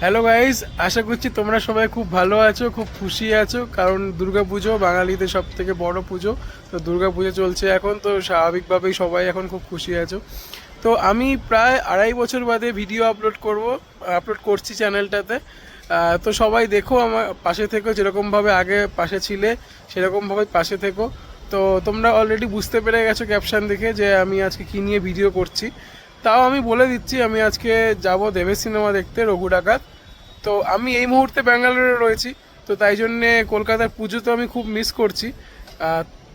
Hello guys, আশা করছি তোমরা সবাই খুব ভালো আছো, খুব খুশি আছো। কারণ দুর্গাপুজো বাঙালিদের সব থেকে বড় পুজো। তো দুর্গাপুজো চলছে এখন, তো স্বাভাবিকভাবেই সবাই এখন খুব খুশি আছো। তো আমি প্রায় 2.5 বছর বাদে ভিডিও আপলোড করছি চ্যানেলটাতে। তো সবাই দেখো, আমার পাশে থেকো, যেরকমভাবে আগে পাশে ছিলে সেরকমভাবে পাশে থেকো। তো তোমরা অলরেডি বুঝতে পেরে গেছো ক্যাপশন দেখে যে আমি আজকে কী নিয়ে ভিডিও করছি। তাও আমি বলে দিচ্ছি, আমি আজকে যাব দেবের সিনেমা দেখতে, রঘু ডাকাত। তো আমি এই মুহূর্তে ব্যাঙ্গালোরে রয়েছি, তো তাই জন্যে কলকাতার পুজো তো আমি খুব মিস করছি।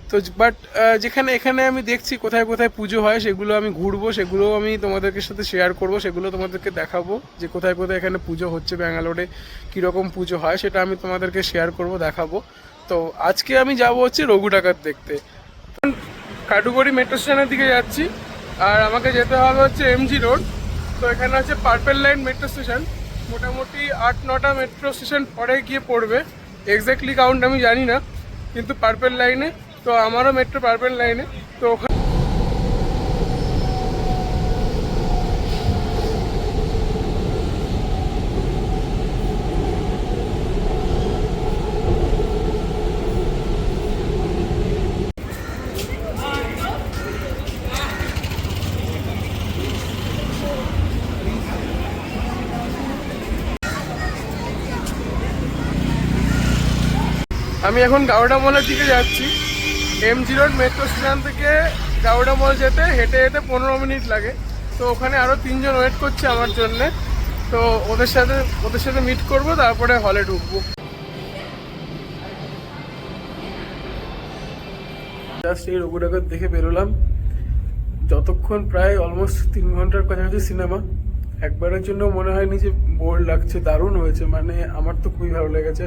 তো বাট যেখানে এখানে আমি দেখছি কোথায় কোথায় পুজো হয়, সেগুলো আমি ঘুরবো, সেগুলো আমি তোমাদেরকে সাথে শেয়ার করব, সেগুলো তোমাদেরকে দেখাবো যে কোথায় কোথায় এখানে পুজো হচ্ছে ব্যাঙ্গালোরে, কীরকম পুজো হয় সেটা আমি তোমাদেরকে শেয়ার করব, দেখাবো। তো আজকে আমি যাব হচ্ছে রঘু ডাকাত দেখতে। কাটুগড়ি মেট্রো স্টেশনের দিকে যাচ্ছি, আর আমাকে যেতে হবে হচ্ছে এমজি রোড। তো এখানে আছে পার্পেল লাইন মেট্রো স্টেশন, মোটামুটি 8-9টা মেট্রো স্টেশন পরে গিয়ে পড়বে। এক্স্যাক্টলি কাউন্ট আমি জানি না, কিন্তু পার্পেল লাইনে। তো আমারও মেট্রো পার্পেল লাইনে। তো ওখানে আমি এখন গাওড়া মলের দিকে যাচ্ছি। এমজি রোড মেট্রো স্টেশন থেকে গাওড়া মল যেতে হেঁটে হেঁটে 15 মিনিট লাগে। তো ওখানে আরও 3জন ওয়েট করছে আমার জন্যে। তো ওদের সাথে মিট করব, তারপরে হলে ঢুকবো। জাস্ট এই রঘু ডাকাত দেখে বেরোলাম। যতক্ষণ প্রায় অলমোস্ট 3 ঘন্টার কাছাকাছি সিনেমা। একবারের জন্য মনে হয়নি যে বোর লাগছে, দারুণ হয়েছে। মানে আমার তো খুবই ভালো লেগেছে।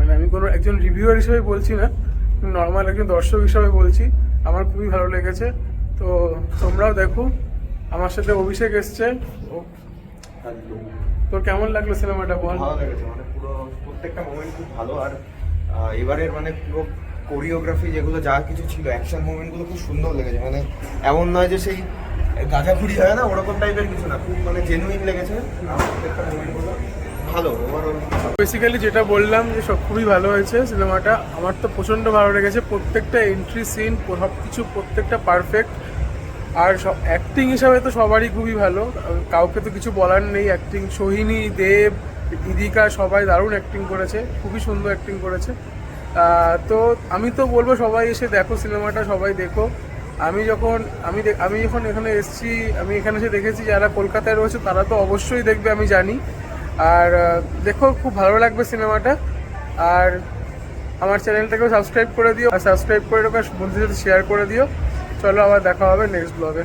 মানে আমি কোনো একজন রিভিউয়ার হিসেবে বলছি না, নর্মাল একজন দর্শক হিসাবে বলছি, আমার খুবই ভালো লেগেছে। তো তোমরাও দেখো। আমার সাথে অভিষেক এসছে। তোর কেমন লাগলো সিনেমাটা বল? ভালো লেগেছে, মানে পুরো প্রত্যেকটা মোমেন্ট খুব ভালো। আর এবারের মানে পুরো কোরিওগ্রাফি যেগুলো যা কিছু ছিল, অ্যাকশন মোমেন্টগুলো খুব সুন্দর লেগেছে। মানে এমন নয় যে সেই গাঁজাখুরি হয় না, ওরকম টাইপের কিছু না, খুব মানে জেনুইন লেগেছে। আর প্রত্যেকটা মোমেন্টগুলো ভালো ওভারঅল। বেসিক্যালি যেটা বললাম যে সব খুবই ভালো হয়েছে সিনেমাটা। আমার তো প্রচণ্ড ভালো লেগেছে, প্রত্যেকটা এন্ট্রি সিন, সব কিছু প্রত্যেকটা পারফেক্ট। আর সব অ্যাক্টিং হিসাবে তো সবারই খুবই ভালো, কাউকে তো কিছু বলার নেই। অ্যাক্টিং সোহিনী, দেব, ইদিকা সবাই দারুণ অ্যাক্টিং করেছে, খুবই সুন্দর অ্যাক্টিং করেছে। তো আমি তো বলবো সবাই এসে দেখো সিনেমাটা, সবাই দেখো। আমি যখন এখানে এসেছি, আমি এখানে এসে দেখেছি যারা কলকাতায় রয়েছে তারা তো অবশ্যই দেখবে, আমি জানি। আর দেখো, খুব ভালো লাগবে সিনেমাটা। আর আমার চ্যানেলটাকেও সাবস্ক্রাইব করে দিও, আর সাবস্ক্রাইব করে বন্ধুদের সাথে শেয়ার করে দিও। চলো, আবার দেখা হবে নেক্সট ব্লগে।